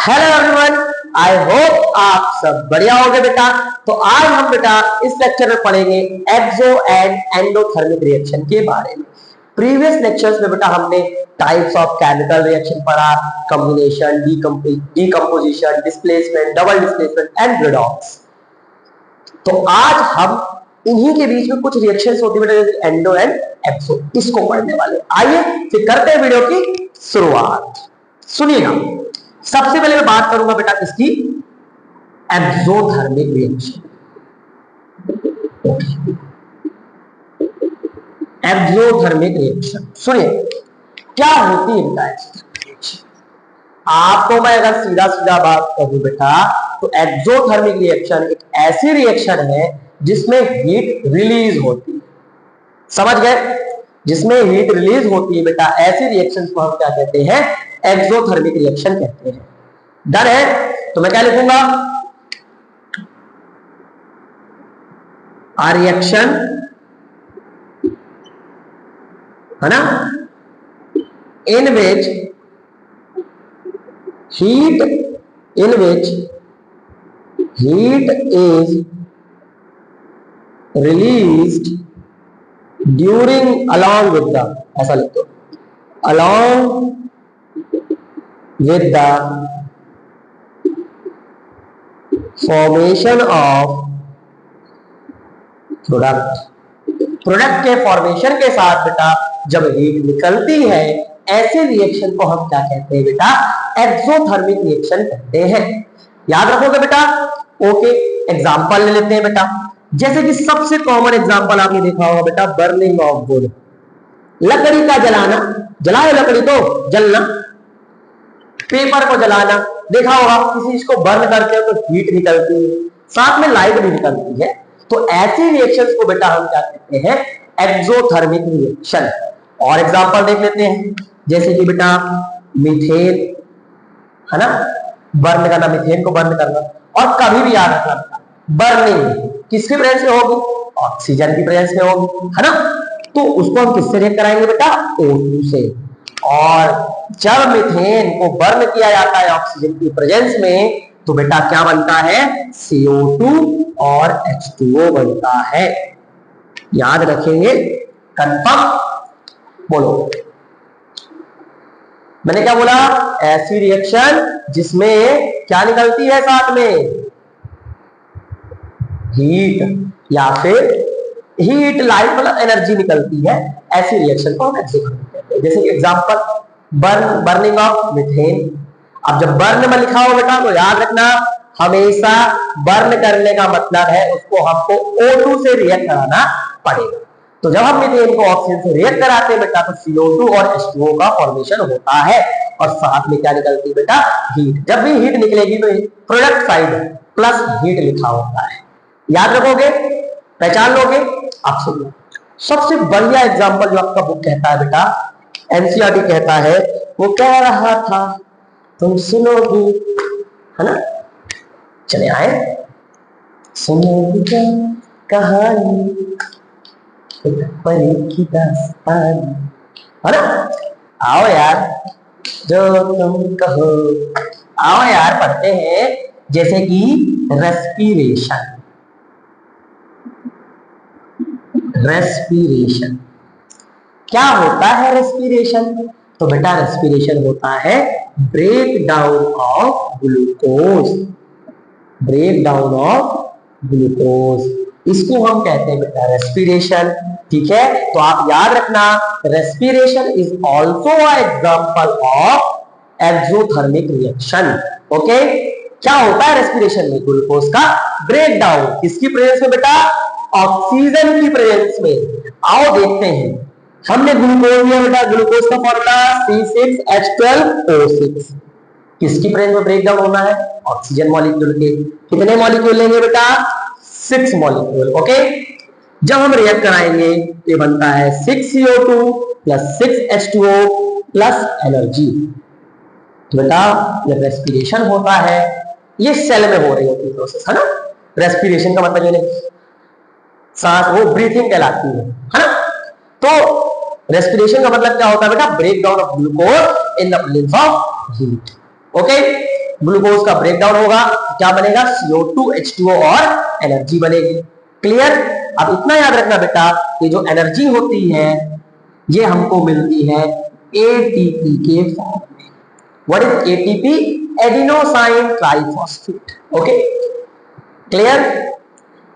Hello everyone, I hope आप सब बढ़िया होंगे बेटा। तो आज हम बेटा इस लेक्चर में पढ़ेंगे एक्सो एंड एंडोथर्मिक रिएक्शन के बारे में। प्रीवियस लेक्चर्स में बेटा हमने टाइप्स ऑफ केमिकल रिएक्शन पढ़ा, combination, decomposition, displacement, double displacement and redox. तो आज हम इन्हीं के बीच में कुछ रिएक्शंस होती है जैसे एंडो एंड एक्सो, इसको पढ़ने वाले। आइए फिर करते हैं वीडियो की शुरुआत। सुनिएगा, सबसे पहले मैं बात करूंगा बेटा इसकी एक्सोथर्मिक रिएक्शन। एक्सोथर्मिक रिएक्शन सुनिए क्या होती है बेटा एक्सोथर्मिक रिएक्शन। आपको मैं अगर सीधा सीधा बात कहूं बेटा तो एक्सोथर्मिक रिएक्शन एक ऐसी रिएक्शन है जिसमें हीट रिलीज होती है। समझ गए? जिसमें हीट रिलीज होती है बेटा, ऐसी रिएक्शन को हम क्या कहते हैं? एक्सोथर्मिक रिएक्शन कहते हैं। डन है? तो मैं क्या लिखूंगा? आ रिएक्शन है ना, in which heat is released during along with the, ऐसा लिख दो, along with the formation of product के फॉर्मेशन के साथ बेटा जब हीट निकलती है, ऐसे रिएक्शन को हम क्या कहते हैं बेटा? एक्सोथर्मिक रिएक्शन कहते हैं। याद रखोगे बेटा? ओके, एग्जांपल ले लेते हैं बेटा। जैसे कि सबसे कॉमन एग्जांपल आपने देखा होगा बेटा, बर्निंग ऑफ वुड, लकड़ी का जलाना। जलाए लकड़ी तो जलना, पेपर को जलाना, देखा होगा किसी चीज को बर्न करते हो तो हीट निकलती है, साथ में लाइट भी निकलती है। तो ऐसी रिएक्शंस को बेटा हम क्या कहते हैं? Exothermic reaction. और एग्जांपल देख लेते हैं, जैसे कि बेटा मीथेन है ना, बर्न करना, मीथेन को बर्न करना। और कभी भी याद रखना, बर्निंग किसकी प्रेजेंस में होगी? ऑक्सीजन की प्रेजेंस में होगी, है ना। तो उसको हम किससे रिएक्ट कराएंगे बेटा? O2 से। और जब मीथेन को बर्न किया जाता है ऑक्सीजन की प्रेजेंस में तो बेटा क्या बनता है? CO2 और H2O बनता है। याद रखेंगे, कंफर्म? बोलो, मैंने क्या बोला? ऐसी रिएक्शन जिसमें क्या निकलती है साथ में? हीट या फिर हीट, लाइट मतलब एनर्जी निकलती है, ऐसी रिएक्शन को हम एक्सोथर्मिक कहते हैं। जैसे कि एग्जांपल बर्निंग ऑफ मीथेन। अब जब बर्न में लिखा हो बेटा तो याद रखना, हमेशा बर्न करने का मतलब है उसको हमको O2 से रिएक्ट कराना पड़ेगा। तो जब हम मीथेन को ऑक्सीजन से रिएक्ट कराते हैं बेटा तो CO2 और H2O का फॉर्मेशन होता है और साथ में क्या निकलती है बेटा? हीट। जब भी हीट निकलेगी तो प्रोडक्ट साइड प्लस हीट लिखा होता है। याद रखोगे, पहचान लोगे। आप सुनो, सबसे बढ़िया एग्जांपल जो आपका बुक कहता है बेटा, एनसीईआरटी कहता है, वो कह रहा था तुम सुनोगी, है ना। चले आए, सुनोगी क्या कहानी, परी की दास्तान, है ना। आओ यार, जो तुम कहो, आओ यार पढ़ते हैं। जैसे कि रेस्पिरेशन। रेस्पिरेशन क्या होता है? रेस्पिरेशन तो बेटा रेस्पिरेशन होता है break down of glucose. Break down of glucose, इसको हम कहते हैं बेटा रेस्पिरेशन। ठीक है, तो आप याद रखना, respiration is also example of exothermic reaction. Okay, क्या होता है रेस्पिरेशन में? ग्लूकोज का ब्रेक डाउन, किसकी प्रेजेंस में बेटा? ऑक्सीजन की प्रेजेंस में। आओ देखते हैं, हमने ग्लूकोज लिया बेटा, ग्लूकोज का फॉर्मूला C6H12O6। किसकी प्रेजेंस में ब्रेक डाउन होना है? ऑक्सीजन मॉलिक्यूल के। कितने मॉलिक्यूल लेंगे बेटा? 6 मॉलिक्यूल। ओके, जब हम रिएक्ट कराएंगे ये बनता है 6CO2 plus 6H2O plus energy. तो बेटा जब रेस्पिरेशन होता है, ये सेल में हो रही होती है प्रोसेस, है ना। रेस्पिरेशन का मतलब ये सांस, वो ब्रीथिंग कहलाती है ना। तो रेस्पिरेशन का मतलब क्या होता है बेटा? Break down of glucose in the presence of heat. Okay, glucose का ब्रेकडाउन होगा, क्या बनेगा? CO2H2O और एनर्जी बनेगी। क्लियर? अब इतना याद रखना बेटा, ये जो एनर्जी होती है ये हमको मिलती है एटीपी के फॉर्म में। What is ATP? Adenosine triphosphate. Okay, clear?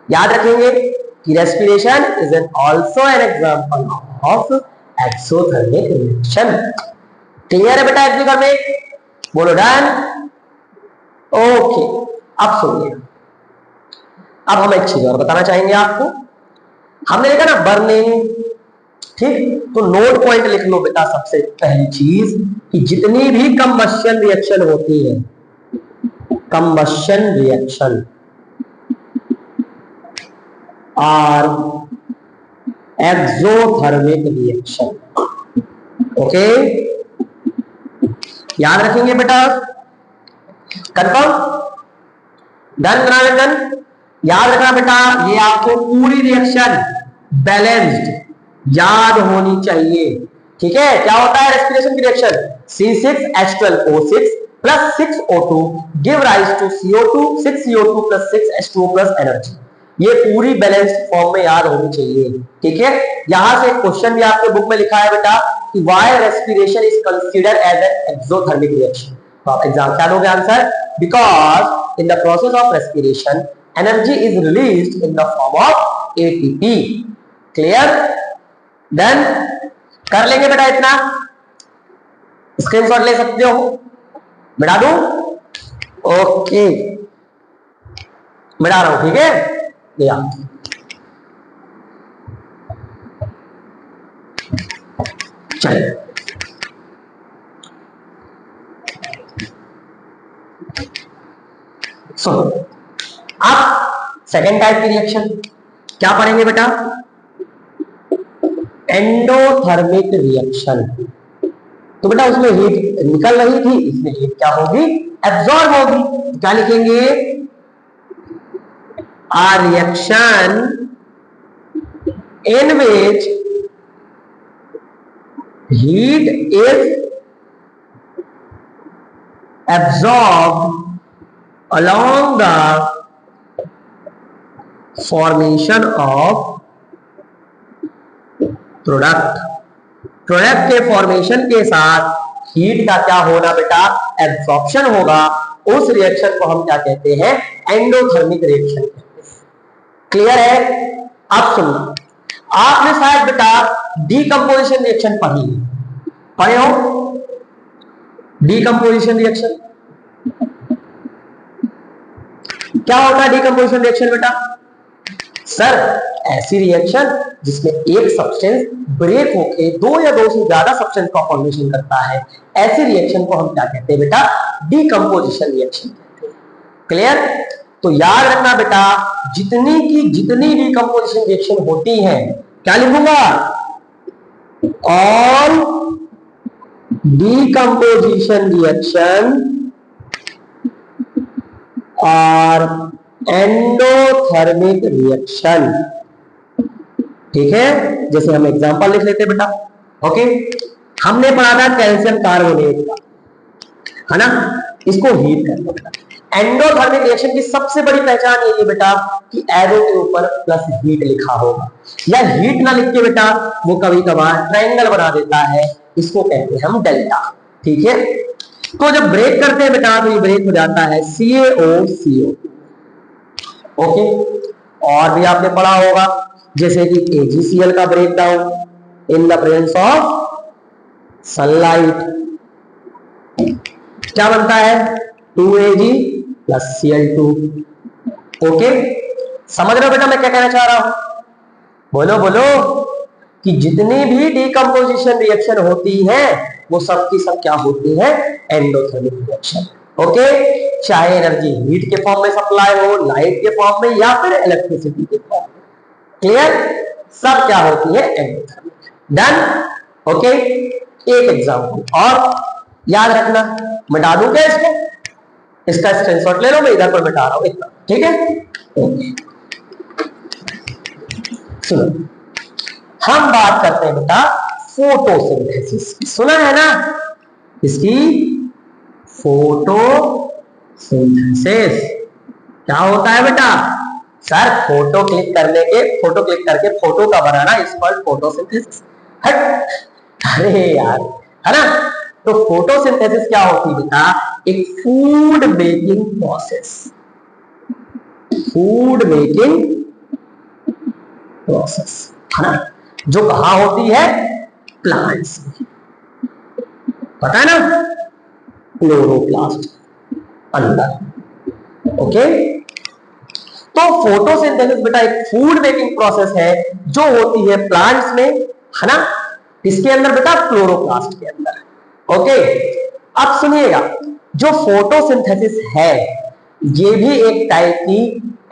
याद रखेंगे कि respiration is an also an example of exothermic reaction. Clear है बेटा? एग्री में बोलो डन। ओके, अब सुनिए, अब हम एक चीज और बताना चाहेंगे आपको। हमने देखा ना बर्निंग, ठीक? तो नोट पॉइंट लिख लो बेटा। सबसे पहली चीज कि जितनी भी कंबशन रिएक्शन होती है, combustion reaction are exothermic reaction. Okay, याद रखेंगे बेटा? कंफर्म? डन? याद रखना बेटा, ये आपको पूरी रिएक्शन बैलेंस्ड याद होनी चाहिए। ठीक है? क्या होता है रेस्पिरेशन की reaction? C6H12O6 plus 6O2 give rise to CO2, 6CO2 plus 6H2O plus energy. ये पूरी बैलेंस्ड फॉर्म में याद होनी चाहिए। ठीक है? यहां से क्वेश्चन भी आपके बुक में लिखा है बेटा कि why respiration is considered as an exothermic reaction. तो आप एग्जाम क्या दोगे answer? Because in the process of respiration energy is released in the form of ATP. Clear? Done? कर लेंगे बेटा इतना? स्क्रीनशॉट ले सकते हो, मिटा दूं? ओके, मिटा रहा हूं। ठीक है? या चलिए, सुनो, अब सेकेंड टाइप की रिएक्शन क्या पढ़ेंगे बेटा? Endothermic reaction. तो बेटा उसमें हीट निकल रही थी, इसमें हीट क्या होगी? एब्जॉर्ब होगी। क्या लिखेंगे? A reaction in which heat is absorbed along the formation of product. Product के फॉर्मेशन के साथ हीट का क्या होना बेटा? एब्जॉर्प्शन होगा। उस रिएक्शन को हम क्या कहते हैं? Endothermic reaction. क्लियर है? अब सुनना, आपने शायद बेटा डीकंपोजिशन रिएक्शन पढ़े हो? डीकंपोजिशन रिएक्शन क्या होता है? डीकंपोजिशन रिएक्शन बेटा सर ऐसी रिएक्शन जिसमें एक सब्सटेंस ब्रेक होके दो या दो से ज्यादा सब्सटेंस का फॉर्मेशन करता है, ऐसी रिएक्शन को हम क्या कहते हैं बेटा? डीकंपोजिशन रिएक्शन कहते हैं। क्लियर? तो याद रखना बेटा, जितनी डीकंपोजिशन रिएक्शन होती है, क्या लिखूंगा? ऑल डीकंपोजिशन रिएक्शन और एंडोथर्मिक रिएक्शन। ठीक है? जैसे हम एग्जांपल लिख लेते बेटा। ओके, हमने पढ़ा था कैल्शियम कार्बोनेट का, है ना? इसको हीट कर लो बेटा। एंडोथर्मिक रिएक्शन की सबसे बड़ी पहचान यही है बेटा कि एरो के ऊपर प्लस हीट लिखा होगा, या हीट ना लिख के बेटा वो कभी कभार ट्रायंगल बना देता है, इसको कहते हैं हम डेल्टा। ठीक है? तो जब ब्रेक करते हैं बेटा तो ये ब्रेक हो जाता है CaO CO। ओके, और भी आपने पढ़ा होगा जैसे कि AgCl का breakdown in the presence of sunlight क्या बनता है? 2Ag plus Cl2। ओके, समझ रहे हो बेटा मैं क्या कहना चाह रहा हूं? बोलो बोलो कि जितनी भी डीकंपोजिशन रिएक्शन होती है वो सब की सब क्या होती है? Endothermic reaction. ओके, चाहे एनर्जी हीट के फॉर्म में सप्लाई हो, लाइट के फॉर्म में, या फिर इलेक्ट्रिसिटी के फॉर्म में। क्लियर? सब क्या होती है? एंडोथर्मिक। डन? ओके, एक एग्जांपल और याद रखना, मिटा दूं क्या इसको? इसका स्क्रीनशॉट ले लो, मैं इधर पर मिटा रहा हूं इतना। ठीक है? ओके, सुनो, हम बात करते हैं बेटा फोटोसिंथेसिस। सुना है ना इसकी? फोटोसिंथेसिस। सिंथेसिस क्या होता है बेटा? सर फोटो क्लिक करके फोटो का बनाना इज कॉल्ड फोटोसिंथेसिस। अरे यार, है ना? तो फोटोसिंथेसिस क्या होती है बेटा? एक food making process, food making process, है ना? जो कहां होती है? प्लांट्स में, पता है ना? क्लोरोप्लास्ट अंदर। ओके, तो फोटोसिंथेसिस बेटा एक फूड मेकिंग प्रोसेस है जो होती है प्लांट्स में, है ना? इसके अंदर बेटा क्लोरोप्लास्ट के अंदर। ओके, अब सुनिएगा, जो फोटोसिंथेसिस है ये भी एक टाइप की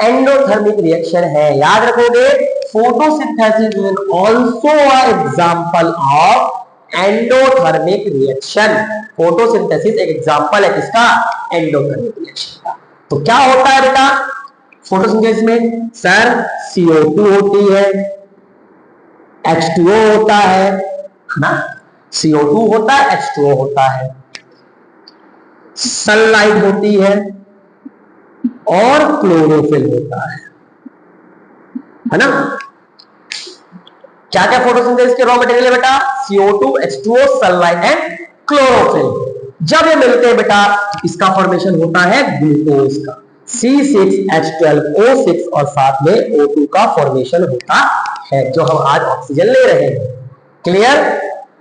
एंडोथर्मिक रिएक्शन है। याद रखोगे, photosynthesis is also a example of endothermic reaction. Photosynthesis एक एग्जांपल है किसका? एंडोथर्मिक रिएक्शन का। तो क्या होता है बेटा फोटोसिंथेसिस में? सर CO2 होती है, H2O होता है ना? CO2 होता है, H2O होता है, सनलाइट होती है और क्लोरोफिल होता है ना? क्या क्या फोटोसिंथेसिस के रॉ मटेरियल है बेटा? CO2, H2O, sunlight and chlorophyll. जब ये मिलते हैं बेटा इसका फॉर्मेशन होता है ग्लूकोज का, C6H12O6 और साथ में O2 का फॉर्मेशन होता है, जो हम आज ऑक्सीजन ले रहे हैं। क्लियर?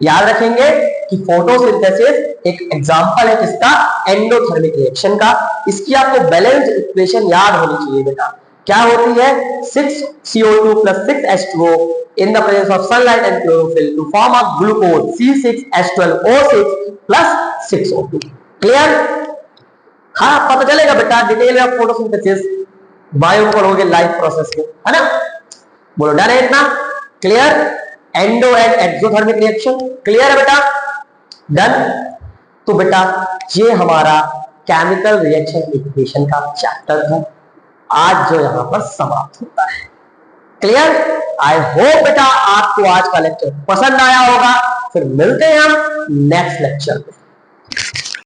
याद रखेंगे कि फोटोसिंथेसिस एक एग्जांपल है किसका? एंडोथर्मिक रिएक्शन का। इसकी आपको बैलेंस इक्वेशन याद होनी चाहिए बेटा। क्या होती है? 6CO2 plus 6H2O in the presence of sunlight and chlorophyll to form a glucose C6H12O6 plus 6O2। Clear? हाँ, पता चलेगा बेटा डिटेल में फोटोसिंथेसिस बायो पढ़ोगे लाइफ प्रोसेस के, है ना? बोलो डन है इतना? Clear? Endo and exothermic reaction clear है बेटा? डन। तो बेटा ये हमारा केमिकल रिएक्शन इक्वेशन का चैप्टर है आज जो यहां पर समाप्त होता है। क्लियर? आई होप बेटा आपको आज का लेक्चर पसंद आया होगा। फिर मिलते हैं हम नेक्स्ट लेक्चर में।